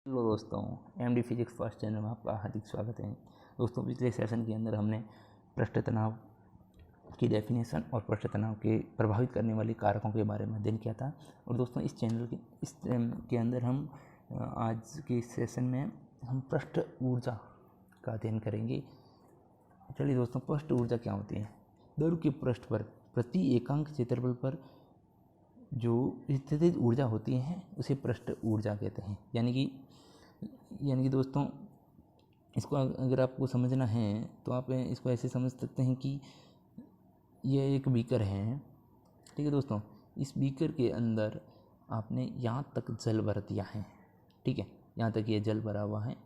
Hello दोस्तों, MD physics first channel में आपका हार्दिक स्वागत है। दोस्तों, पिछले सेशन के अंदर हमने पृष्ठ तनाव की डेफिनेशन और पृष्ठ तनाव के प्रभावित करने वाले कारकों के बारे में अध्ययन किया था। और दोस्तों, इस के अंदर हम आज के सेशन में हम पृष्ठ ऊर्जा का अध्ययन करेंगे। चलिए दोस्तों, पृष्ठ ऊर्जा क्या होती है? द्रव के पृष्ठ पर प्रति एकांक क्षेत्रफल पर जो स्थितिज ऊर्जा होती है उसे पृष्ठ ऊर्जा कहते हैं। यानी कि दोस्तों, इसको अगर आपको समझना है तो आप इसको ऐसे समझ सकते हैं कि यह एक बीकर है। ठीक है दोस्तों, इस बीकर के अंदर आपने यहाँ तक जल भर दिया है। ठीक है, यहाँ तक ये जल भरा हुआ है।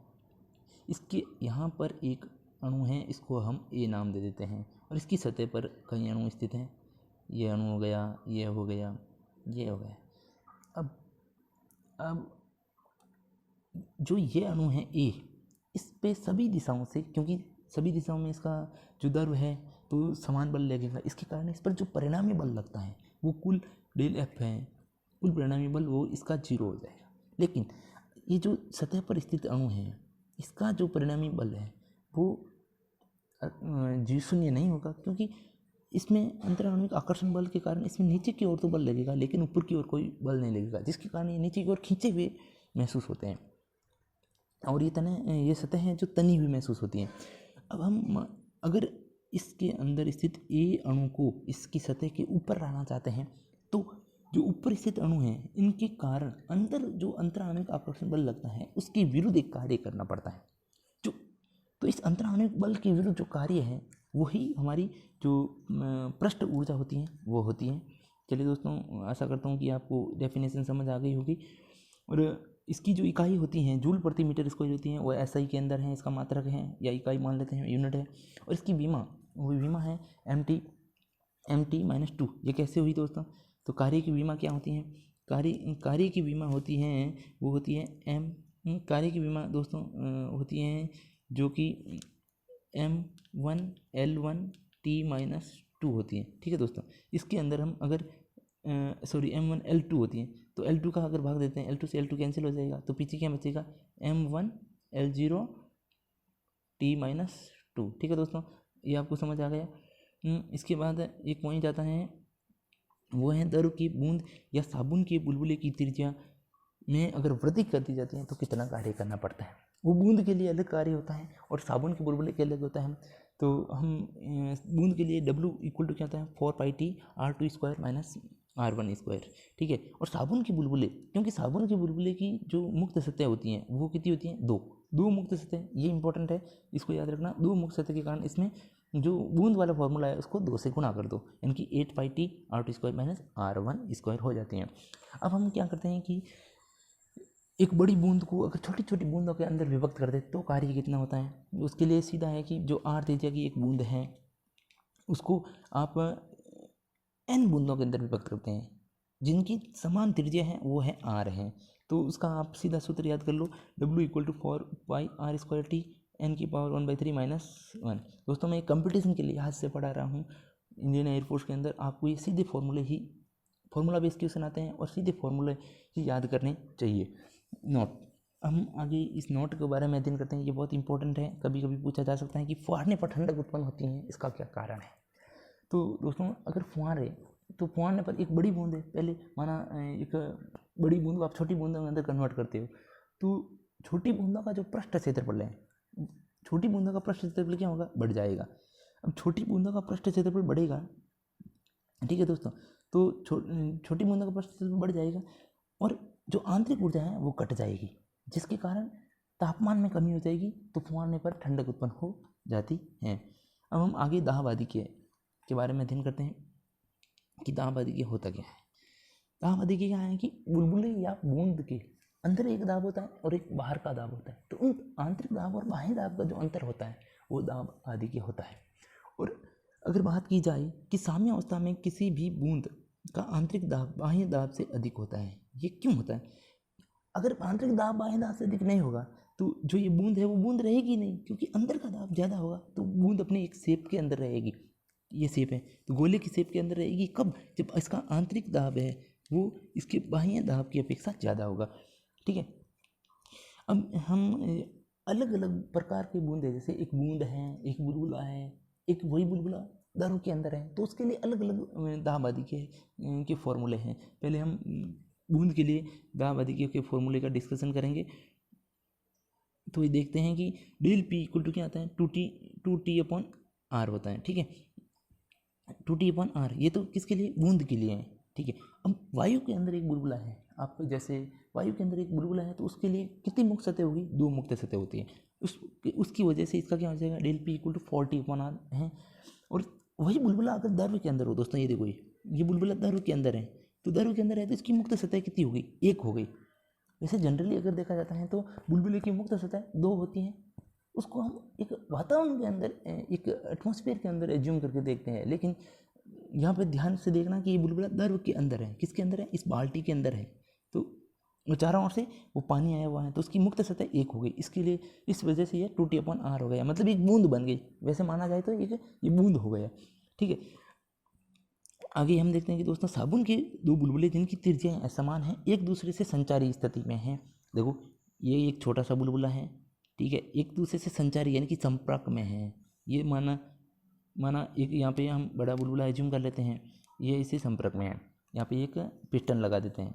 इसके यहाँ पर एक अणु है, इसको हम ए नाम दे देते हैं, और इसकी सतह पर कई अणु स्थित हैं। ये अणु हो गया, ये हो गया, ये हो गया। अब जो ये अणु है ए, इस पे सभी दिशाओं से, क्योंकि सभी दिशाओं में इसका जो द्रव है तो समान बल लगेगा, इसके कारण इस पर जो परिणामी बल लगता है वो कुल डेल एफ है। कुल परिणामी बल वो इसका 0 हो जाएगा। लेकिन ये जो सतह पर स्थित अणु है, इसका जो परिणामी बल है वो जी शून्य नहीं होगा, क्योंकि इसमें अंतराणुविक आकर्षण बल के कारण इसमें नीचे की ओर तो बल लगेगा, लेकिन ऊपर की ओर कोई बल नहीं लगेगा, जिसके कारण ये नीचे की ओर खींचे हुए महसूस होते हैं। और ये सतह हैं जो तनी हुई महसूस होती हैं। अब हम अगर इसके अंदर स्थित ए अणु को इसकी सतह के ऊपर लाना चाहते हैं, तो जो ऊपर स्थित अणु हैं इनके कारण अंदर जो अंतराणुविक आकर्षण बल लगता है उसके विरुद्ध एक कार्य करना पड़ता है। तो इस अंतराणुविक बल के विरुद्ध जो कार्य है वही हमारी जो पृष्ठ ऊर्जा होती है वो होती है। चलिए दोस्तों, आशा करता हूँ कि आपको डेफिनेशन समझ आ गई होगी। और इसकी जो इकाई होती हैं जूल प्रति मीटर स्क्वायर होती हैं, वो एसआई के अंदर है, इसका मात्रक है या इकाई मान लेते हैं, यूनिट है। और इसकी विमा है mt-2। ये कैसे हुई दोस्तों? तो कार्य की विमा क्या होती हैं? कार्य की विमा होती हैं, वो होती है कार्य की विमा दोस्तों होती हैं जो कि m1l1t-2 होती हैं। ठीक है दोस्तों, इसके अंदर हम अगर m1l2 होती हैं, तो l2 का अगर भाग देते हैं, l2 से l2 कैंसिल हो जाएगा, तो पीछे क्या बचेगा? m1l0t-2। ठीक है दोस्तों, ये आपको समझ आ गया। इसके बाद एक पॉइंट आता है, वो है द्रव की बूंद या साबुन के बुलबुले की त्रिज्या में अगर वृद्धि कर दी जाती है तो कितना कार्य करना पड़ता है। वो बूंद के लिए अलग कार्य होता है और साबुन के बुलबुले के अलग होता है। तो हम बूंद के लिए W इक्वल टू क्या होता है? 4πt/r2² - r1²। ठीक है, और साबुन के बुलबुले, क्योंकि साबुन के बुलबुले की जो मुक्त सतह होती हैं वो कितनी होती हैं? दो मुक्त सतह। ये इंपॉर्टेंट है, इसको याद रखना। 2 मुक्त सतह के कारण इसमें जो बूंद वाला फॉर्मूला है उसको 2 से गुणा कर दो, यानी कि 8πt/r2² - r1² हो जाती हैं। अब हम क्या करते हैं कि एक बड़ी बूंद को अगर छोटी छोटी बूंदों के अंदर विभक्त कर दे तो कार्य कितना होता है? उसके लिए सीधा है कि जो r त्रिज्या की एक बूंद है उसको आप n बूंदों के अंदर विभक्त करते हैं जिनकी समान त्रिज्या है, वो है r है। तो उसका आप सीधा सूत्र याद कर लो, W equal to 4πr² n⁻⁴ - 1। दोस्तों, मैं कंपटीशन के लिहाज से पढ़ा रहा हूँ। इंडियन एयरफोर्स के अंदर आपको ये सीधे फॉर्मूला बेस्ड क्वेश्चन आते हैं और सीधे फॉर्मूले ही याद करने चाहिए। नोट, हम आगे इस नोट के बारे में अध्ययन करते हैं। ये बहुत इंपॉर्टेंट है, कभी कभी पूछा जा सकता है कि फुहारने पर ठंडक उत्पन्न होती है, इसका क्या कारण है? तो दोस्तों, अगर फुहारने पर एक बड़ी बूंद है, पहले माना एक बड़ी बूंद को आप छोटी बूंदों के अंदर कन्वर्ट करते हो, तो छोटी बूंदों का जो पृष्ठ क्षेत्रफल है, छोटी बूंदों का पृष्ठ क्षेत्रफल क्या होगा? बढ़ जाएगा। अब छोटी बूंदों का पृष्ठ क्षेत्रफल बढ़ेगा, ठीक है दोस्तों, तो छोटी बूंदों का पृष्ठ क्षेत्रफल बढ़ जाएगा और जो आंतरिक ऊर्जा है वो घट जाएगी, जिसके कारण तापमान में कमी हो जाएगी, तो फुहारने पर ठंडक उत्पन्न हो जाती है। अब हम आगे दाब आदि के बारे में अध्ययन करते हैं कि दाब आदि होता क्या है। दाब आदि क्या है कि बुलबुले या बूंद के अंदर एक दाब होता है और एक बाहर का दाब होता है। तो उन आंतरिक दाब और बाह्य दाब का जो अंतर होता है वो दाब आदि होता है। और अगर बात की जाए कि साम्य अवस्था में किसी भी बूंद का आंतरिक दाब बाह्य दाब से अधिक होता है, ये क्यों होता है? अगर आंतरिक दाब बाह्य दाब से अधिक नहीं होगा तो जो ये बूंद है वो बूंद रहेगी नहीं, क्योंकि अंदर का दाब ज़्यादा होगा, तो बूंद अपने एक शेप के अंदर रहेगी। ये शेप है तो गोले की शेप के अंदर रहेगी। कब? जब इसका आंतरिक दाब है वो इसके बाह्य दाब की अपेक्षा ज़्यादा होगा। ठीक है, अब हम अलग अलग प्रकार के बूंद है, जैसे एक बूंद है, एक बुलबुला है, एक वही बुलबुला दारू के अंदर है, तो उसके लिए अलग अलग दाहबादी के फॉर्मूले हैं। पहले हम बूंद के लिए दाहबादी के फॉर्मूले का डिस्कशन करेंगे। तो ये देखते हैं कि डेल पी इक्वल टू क्या आता है, टू टी अपॉन आर होता है, ठीक है, 2t अपॉन आर। ये तो किसके लिए, बूंद के लिए है, ठीक है। अब वायु के अंदर एक बुलबुला है, आप जैसे वायु के अंदर एक बुलबुला है तो उसके लिए कितनी मुक्त सतह होगी, 2 मुक्त सतह होती है। उसकी वजह से इसका क्या हो जाएगा, del P equal to 40 upon R है। और वही बुलबुला अगर दारू के अंदर हो दोस्तों, ये देखो ये बुलबुला दारू के अंदर है, तो दारू के अंदर है तो इसकी मुक्त सतह कितनी होगी, 1 हो गई। वैसे जनरली अगर देखा जाता है तो बुलबुले की मुक्त सतह 2 होती हैं। उसको हम एक वातावरण के अंदर, एक एटमॉस्फेयर के अंदर एज्यूम करके देखते हैं, लेकिन यहाँ पे ध्यान से देखना कि ये बुलबुला दारू के अंदर है। किसके अंदर है, इस बाल्टी के अंदर है, तो चारों ओर से वो पानी आया हुआ है, तो उसकी मुक्त सतह 1 हो गई। इसके लिए इस वजह से ये 2t अपॉन आर हो गया, मतलब एक बूंद बन गई। वैसे माना जाए तो ये बूंद हो गया, ठीक है। आगे हम देखते हैं कि दोस्तों साबुन के 2 बुलबुले जिनकी त्रिज्याएं समान हैं, एक दूसरे से संचारी स्थिति में हैं। देखो ये एक छोटा सा बुलबुला है, ठीक है, एक दूसरे से संचारी यानी कि संपर्क में है। ये माना एक यहाँ पे हम बड़ा बुलबुला एज्यूम कर लेते हैं, ये इसी संपर्क में है, यहाँ पे एक पिस्टन लगा देते हैं।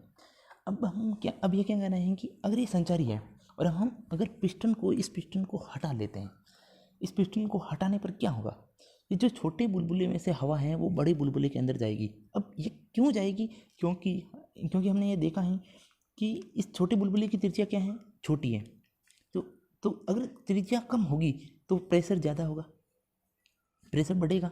अब ये क्या कहना है कि अगर ये संचारी है और हम अगर इस पिस्टन को हटा लेते हैं, इस पिस्टन को हटाने पर क्या होगा, ये जो छोटे बुलबुले में से हवा है वो बड़े बुलबुले के अंदर जाएगी। अब ये क्यों जाएगी, क्योंकि हमने ये देखा है कि इस छोटे बुलबुले की त्रिज्या क्या है, छोटी है। तो अगर त्रिज्या कम होगी तो प्रेशर ज़्यादा होगा, प्रेशर बढ़ेगा।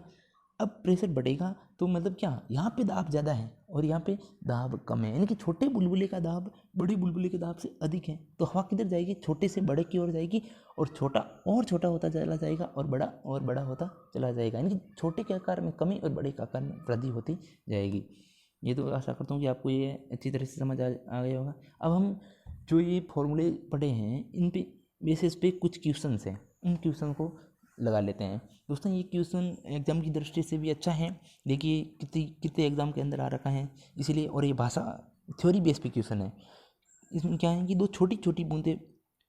अब प्रेशर बढ़ेगा तो मतलब क्या, यहाँ पे दाब ज़्यादा है और यहाँ पे दाब कम है, यानी कि छोटे बुलबुले का दाब बड़े बुलबुले के दाब से अधिक है। तो हवा किधर जाएगी, छोटे से बड़े की ओर जाएगी, और छोटा होता चला जाएगा और बड़ा होता चला जाएगा, यानी कि छोटे के आकार में कमी और बड़े के आकार में वृद्धि होती जाएगी। ये तो आशा करता हूँ कि आपको ये अच्छी तरह से समझ आ गया होगा। अब हम जो ये फॉर्मूले पढ़े हैं इन पे बेसिस पे कुछ क्वेश्चंस हैं, उन क्वेश्चन को लगा लेते हैं। दोस्तों ये क्वेश्चन एग्जाम की दृष्टि से भी अच्छा है, देखिए कितने एग्जाम के अंदर आ रखा है इसीलिए। और ये भाषा थ्योरी बेस पे क्वेश्चन है। इसमें क्या है कि 2 छोटी छोटी बूंदें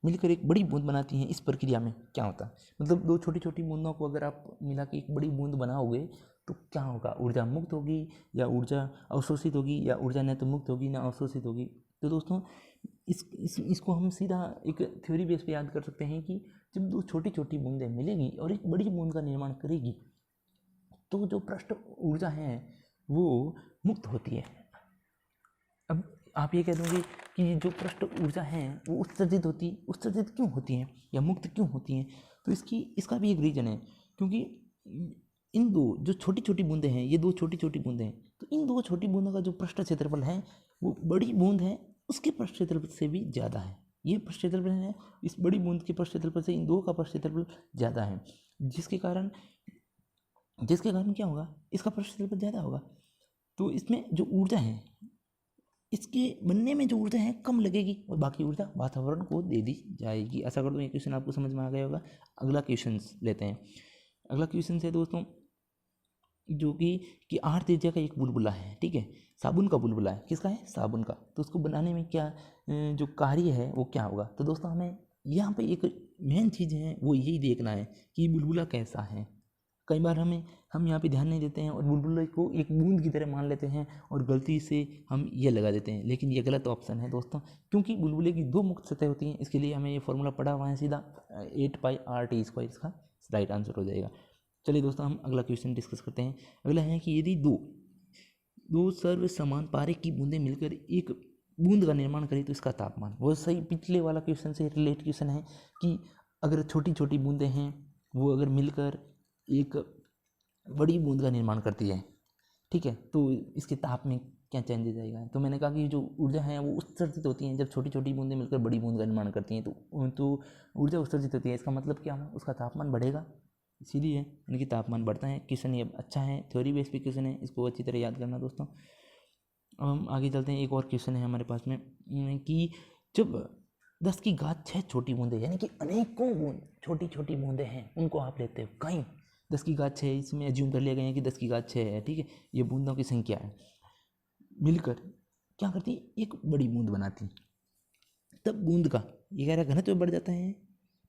मिलकर एक बड़ी बूंद बनाती हैं, इस प्रक्रिया में क्या होता है, मतलब 2 छोटी छोटी बूंदों को अगर आप मिला के एक बड़ी बूंद बनाओगे तो क्या होगा, ऊर्जा मुक्त होगी या ऊर्जा अवशोषित होगी, या ऊर्जा न तो मुक्त होगी ना अवशोषित होगी। तो दोस्तों इसको हम सीधा एक थ्योरी बेस पे याद कर सकते हैं कि जब 2 छोटी छोटी बूंदें मिलेगी और एक बड़ी बूंद का निर्माण करेगी तो जो पृष्ठ ऊर्जा है वो मुक्त होती है। अब आप ये कह दोगे कि जो पृष्ठ ऊर्जा है वो उत्सर्जित क्यों होती हैं या मुक्त क्यों होती हैं, तो इसका भी एक रीजन है, क्योंकि इन 2 जो छोटी छोटी बूंदें हैं, ये 2 छोटी छोटी बूंदें हैं, तो इन 2 छोटी बूंदों का जो पृष्ठ क्षेत्रफल है वो बड़ी बूंद है उसके पृष्ठ क्षेत्रफल से भी ज़्यादा है। ये पृष्ठ क्षेत्रफल है, इस बड़ी बूंद के पृष्ठ क्षेत्रफल से इन 2 का पृष्ठ क्षेत्रफल ज़्यादा है, जिसके कारण क्या होगा, इसका पृष्ठ क्षेत्रफल ज़्यादा होगा। तो इसमें जो ऊर्जा है, इसके बनने में जो ऊर्जा है कम लगेगी और बाकी ऊर्जा वातावरण को दे दी जाएगी। ऐसा कर दो, ये क्वेश्चन आपको समझ में आ गया होगा। अगला क्वेश्चन लेते हैं। अगला क्वेश्चन है दोस्तों जो कि आर त्रिज्या का एक बुलबुला है, ठीक है, साबुन का बुलबुला है। किसका है, साबुन का। तो उसको बनाने में क्या जो कार्य है वो क्या होगा, तो दोस्तों हमें यहाँ पे एक मेन चीज़ है वो यही देखना है कि बुलबुला कैसा है। कई बार हम यहाँ पे ध्यान नहीं देते हैं और बुलबुले को एक बूंद की तरह मान लेते हैं और गलती से हम ये लगा देते हैं, लेकिन ये गलत ऑप्शन है दोस्तों, क्योंकि बुलबुले की 2 मुक्त सतह होती हैं। इसके लिए हमें ये फॉर्मूला पढ़ा हुआ है सीधा 8πRT² इसका राइट आंसर हो जाएगा। चलिए दोस्तों हम अगला क्वेश्चन डिस्कस करते हैं। अगला है कि यदि दो सर्व समान पारे की बूंदें मिलकर एक बूंद का निर्माण करें तो इसका तापमान, वो सही पिछले वाला क्वेश्चन से रिलेट क्वेश्चन है कि अगर छोटी छोटी बूंदें हैं वो अगर मिलकर एक बड़ी बूंद का निर्माण करती है, ठीक है, तो इसके ताप में क्या चेंजेस आएगा। तो मैंने कहा कि जो ऊर्जा है वो उत्सर्जित होती है जब छोटी छोटी बूंदें मिलकर बड़ी बूंद का निर्माण करती हैं, तो ऊर्जा उत्सर्जित होती है। इसका मतलब क्या है, उसका तापमान बढ़ेगा, इसीलिए इनकी तापमान बढ़ता है। क्वेश्चन ये अच्छा है, थ्योरी बेस पे क्वेश्चन है, इसको अच्छी तरह याद करना दोस्तों। अब हम आगे चलते हैं। एक और क्वेश्चन है हमारे पास में कि जब 10 की घात 6 छोटी बूंदें, यानी कि अनेकों बूंद छोटी छोटी बूंदें हैं, उनको आप लेते हो कहीं 10 की घात 6, इसमें एज्यूम कर लिया गया है कि 10 की घात 6 है, ठीक है, ये बूंदों की संख्या है, मिलकर क्या करती है, एक बड़ी बूंद बनाती है। तब बूंद का ये कह रहा है घनत्व बढ़ जाता है,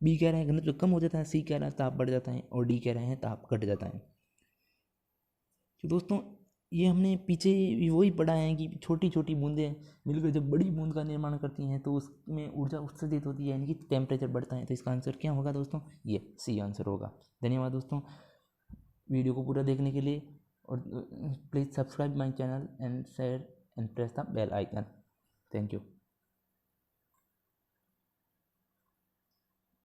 बी कह रहा है घनत्व कम हो जाता है, सी कह रहा है ताप बढ़ जाता है, और डी कह रहा है ताप घट जाता है। तो दोस्तों ये हमने पीछे वही पढ़ा है कि छोटी छोटी बूंदें मिलकर जब बड़ी बूंद का निर्माण करती हैं तो उसमें ऊर्जा उत्सर्जित होती है, यानी कि टेम्परेचर बढ़ता है। तो इसका आंसर क्या होगा दोस्तों? ये सी आंसर होगा। धन्यवाद दोस्तों वीडियो को पूरा देखने के लिए, और please subscribe my channel and share and press the bell icon. Thank you.